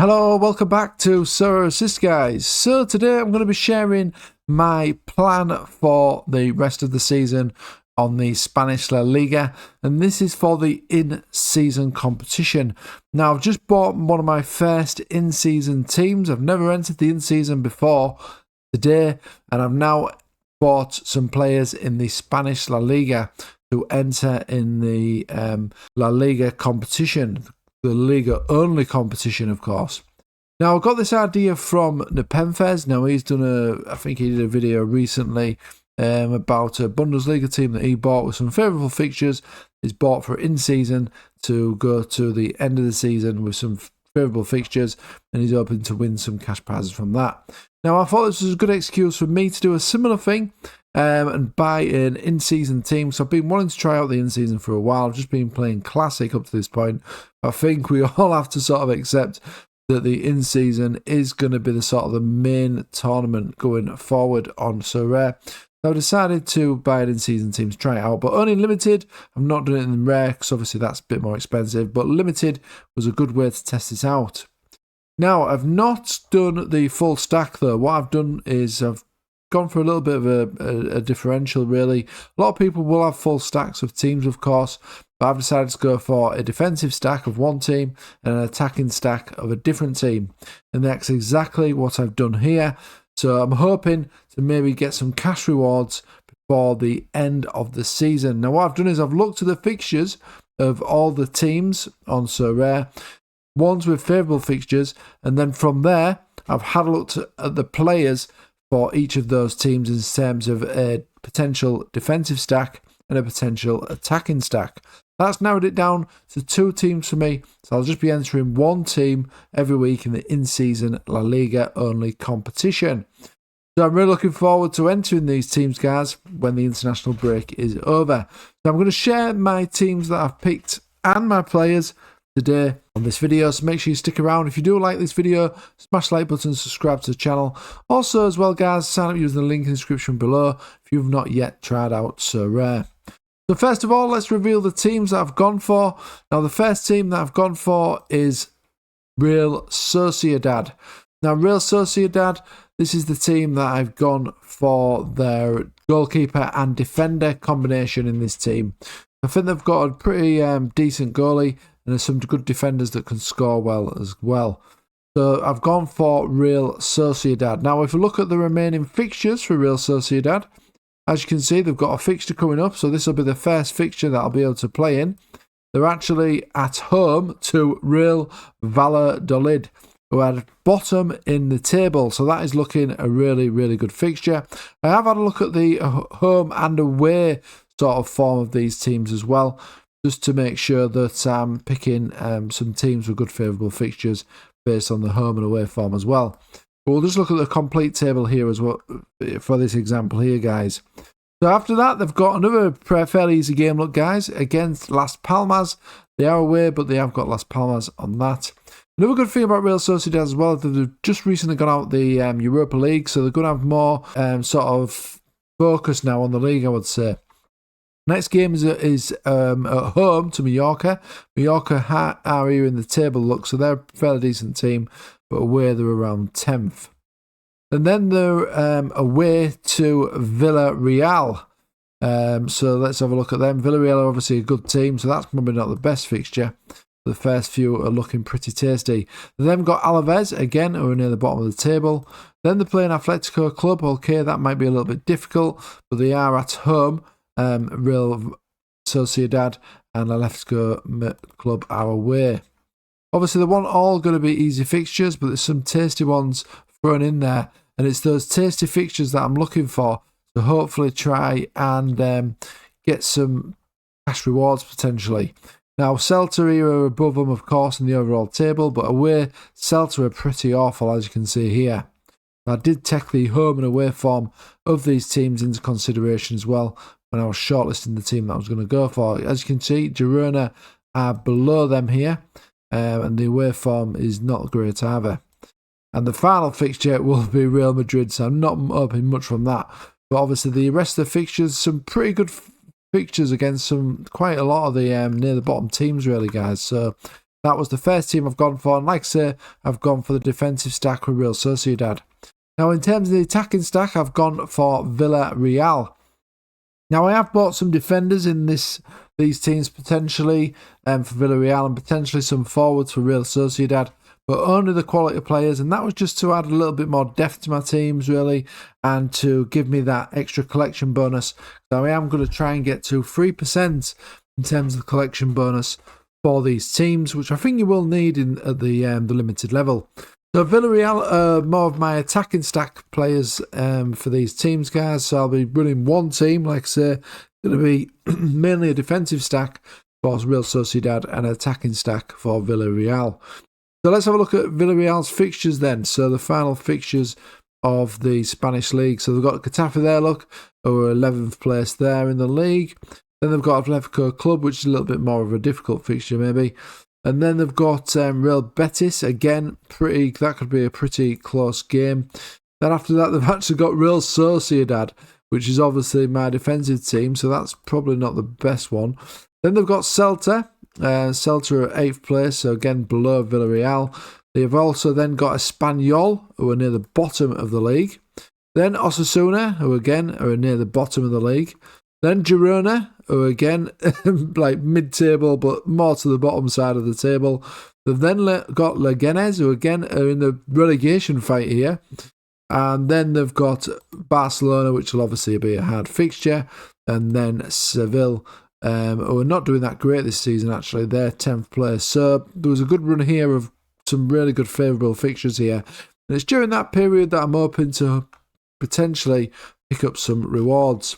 Hello, welcome back to Sorare Assist, guys. So today I'm going to be sharing my plan for the rest of the season on the Spanish La Liga, and this is for the in-season competition. Now, I've just bought one of my first in-season teams. I've never entered the in-season before today, and I've now bought some players in the Spanish La Liga to enter in the La Liga competition. The Liga only competition, of course. Now, I got this idea from Nepenthes. Now, he's done I think he did a video recently about a Bundesliga team that he bought with some favourable fixtures. He's bought for in-season to go to the end of the season with some favourable fixtures, and he's hoping to win some cash prizes from that. Now, I thought this was a good excuse for me to do a similar thing and buy an in-season team. So I've been wanting to try out the in-season for a while. I've just been playing Classic up to this point. I think we all have to sort of accept that the in-season is going to be the sort of the main tournament going forward on Sorare. So I decided to buy an in-season team to try it out, but only limited. I'm not doing it in rare because obviously that's a bit more expensive, but limited was a good way to test this out. Now, I've not done the full stack though. What I've done is I've gone for a little bit of a differential, really. A lot of people will have full stacks of teams, of course, but I've decided to go for a defensive stack of one team and an attacking stack of a different team. And that's exactly what I've done here. So I'm hoping to maybe get some cash rewards before the end of the season. Now, what I've done is I've looked at the fixtures of all the teams on Sorare, ones with favourable fixtures, and then from there, I've had a look at the players for each of those teams in terms of a potential defensive stack and a potential attacking stack. That's narrowed it down to two teams for me, so I'll just be entering one team every week in the in-season La Liga only competition. So I'm really looking forward to entering these teams, guys, when the international break is over. So I'm going to share my teams that I've picked and my players today on this video, so make sure you stick around. If you do like this video, smash the like button, subscribe to the channel. Also, as well, guys, sign up using the link in the description below if you've not yet tried out Sorare. So first of all, let's reveal the teams that I've gone for. Now, the first team that I've gone for is Real Sociedad. Now, Real Sociedad, this is the team that I've gone for their goalkeeper and defender combination in this team. I think they've got a pretty decent goalie, and there's some good defenders that can score well as well. So I've gone for Real Sociedad. Now, if we look at the remaining fixtures for Real Sociedad, as you can see, they've got a fixture coming up. So this will be the first fixture that I'll be able to play in. They're actually at home to Real Valladolid, who are bottom in the table. So that is looking a really, really good fixture. I have had a look at the home and away sort of form of these teams as well, just to make sure that I'm picking some teams with good favourable fixtures based on the home and away form as well. But we'll just look at the complete table here as well for this example here, guys. So after that, they've got another fairly easy game, look, guys, against Las Palmas. They are away, but they have got Las Palmas on that. Another good thing about Real Sociedad as well, they've just recently gone out the Europa League, so they're going to have more sort of focus now on the league, I would say. Next game is at home to Mallorca. Mallorca are here in the table, look, so they're a fairly decent team, but away they're around 10th. And then they're away to Villarreal. So let's have a look at them. Villarreal are obviously a good team, so that's probably not the best fixture. The first few are looking pretty tasty. They then got Alaves, again, who are near the bottom of the table. Then they're playing Atletico Club. Okay, that might be a little bit difficult, but they are at home. Real Sociedad and Atletico Club are away. Obviously, they weren't all going to be easy fixtures, but there's some tasty ones thrown in there, and it's those tasty fixtures that I'm looking for to hopefully try and get some cash rewards potentially. Now, Celta here are above them, of course, in the overall table, but away, Celta are pretty awful, as you can see here. I did take the home and away form of these teams into consideration as well when I was shortlisting the team that I was going to go for. As you can see, Girona are below them here, and the away form is not great either. And the final fixture will be Real Madrid, so I'm not hoping much from that. But obviously the rest of the fixtures, some pretty good fixtures against quite a lot of the near the bottom teams, really, guys. So That was the first team I've gone for, and like I say, I've gone for the defensive stack with Real Sociedad. Now, in terms of the attacking stack, I've gone for Villarreal. Now, I have bought some defenders in these teams potentially for Villarreal, and potentially some forwards for Real Sociedad, but only the quality players, and that was just to add a little bit more depth to my teams, really, and to give me that extra collection bonus. So I am going to try and get to 3% in terms of the collection bonus for these teams, which I think you will need at the limited level. So Villarreal are more of my attacking stack players for these teams, guys. So I'll be running one team, like I say, going to be mainly a defensive stack for Real Sociedad and an attacking stack for Villarreal. So let's have a look at Villarreal's fixtures then. So the final fixtures of the Spanish league. So they've got Getafe there, look, who are 11th place there in the league. Then they've got Atletico Club, which is a little bit more of a difficult fixture maybe. And then they've got Real Betis, again, that could be a pretty close game. Then after that, they've actually got Real Sociedad, which is obviously my defensive team, so that's probably not the best one. Then they've got Celta. Celta are 8th place, so again, below Villarreal. They've also then got Espanyol, who are near the bottom of the league. Then Osasuna, who again are near the bottom of the league. Then Girona, who again, like mid-table, but more to the bottom side of the table. They've then got Leganés, who again are in the relegation fight here. And then they've got Barcelona, which will obviously be a hard fixture. And then Seville, who are not doing that great this season, actually. They're 10th place. So there was a good run here of some really good favourable fixtures here. And it's during that period that I'm hoping to potentially pick up some rewards.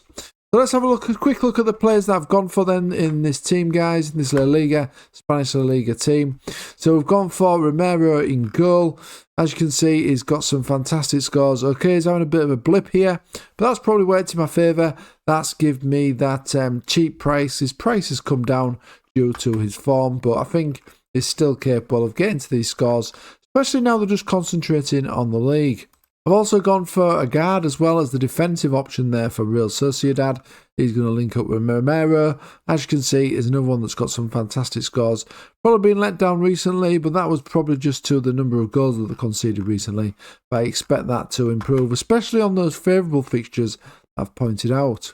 So let's have a quick look at the players that I've gone for then in this team, guys, in this La Liga, Spanish La Liga team. So we've gone for Romero in goal. As you can see, he's got some fantastic scores. Okay, he's having a bit of a blip here, but that's probably worked in my favour. That's given me that cheap price. His price has come down due to his form, but I think he's still capable of getting to these scores, especially now they're just concentrating on the league. I've also gone for a guard as well as the defensive option there for Real Sociedad. He's going to link up with Romero. As you can see, is another one that's got some fantastic scores. Probably been let down recently, but that was probably just to the number of goals that they conceded recently. But I expect that to improve, especially on those favourable fixtures I've pointed out.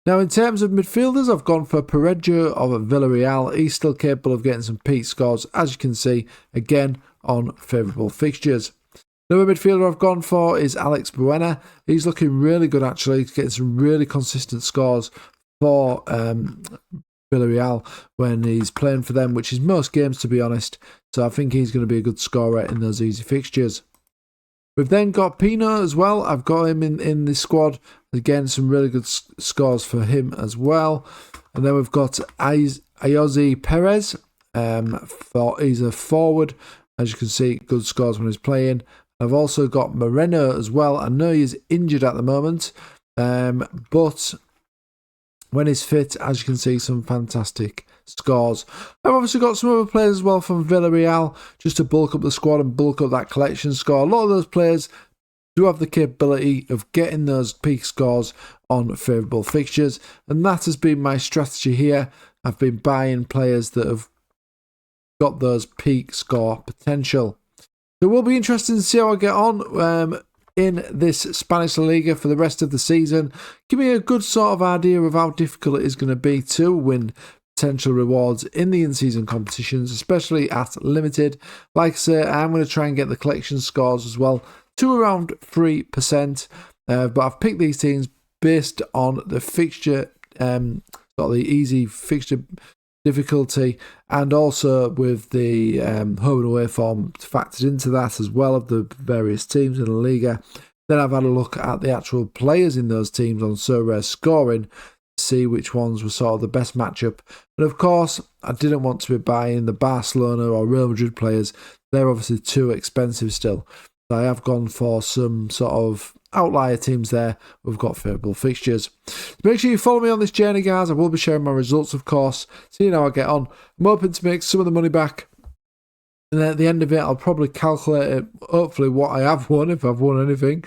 Now, in terms of midfielders, I've gone for Parejo of Villarreal. He's still capable of getting some peak scores, as you can see, again, on favourable fixtures. Another midfielder I've gone for is Alex Buena. He's looking really good, actually. He's getting some really consistent scores for Villarreal when he's playing for them, which is most games, to be honest. So I think he's going to be a good scorer in those easy fixtures. We've then got Pino as well. I've got him in this squad. Again, some really good scores for him as well. And then we've got Ayoze Perez. He's a forward. As you can see, good scores when he's playing. I've also got Moreno as well. I know he's injured at the moment, but when he's fit, as you can see, some fantastic scores. I've obviously got some other players as well from Villarreal, just to bulk up the squad and bulk up that collection score. A lot of those players do have the capability of getting those peak scores on favourable fixtures, and that has been my strategy here. I've been buying players that have got those peak score potential. So it will be interesting to see how I get on in this Spanish La Liga for the rest of the season. Give me a good sort of idea of how difficult it is going to be to win potential rewards in the in-season competitions, especially at limited. Like I say, I'm going to try and get the collection scores as well to around 3%. But I've picked these teams based on the fixture, sort of the easy fixture difficulty, and also with the home and away form factored into that as well of the various teams in the Liga. Then I've had a look at the actual players in those teams on Sorare scoring to see which ones were sort of the best matchup. And of course, I didn't want to be buying the Barcelona or Real Madrid players. They're obviously too expensive still. So I have gone for some sort of outlier teams there. We've got favourable fixtures. Make sure you follow me on this journey, guys. I will be sharing my results, of course, seeing how I get on. I'm hoping to make some of the money back, and then at the end of it, I'll probably calculate it, hopefully what I have won, if I've won anything,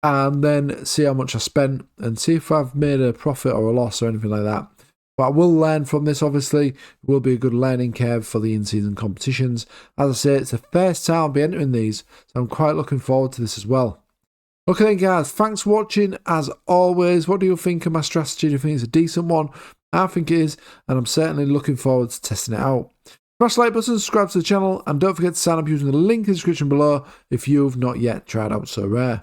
and then see how much I spent and see if I've made a profit or a loss or anything like that. But I will learn from this, obviously. It will be a good learning curve for the in-season competitions. As I say, it's the first time I'll be entering these, so I'm quite looking forward to this as well. Okay then guys, thanks for watching as always. What do you think of my strategy? Do you think it's a decent one? I think it is, and I'm certainly looking forward to testing it out. Press the like button, subscribe to the channel, and don't forget to sign up using the link in the description below if you've not yet tried out Sorare.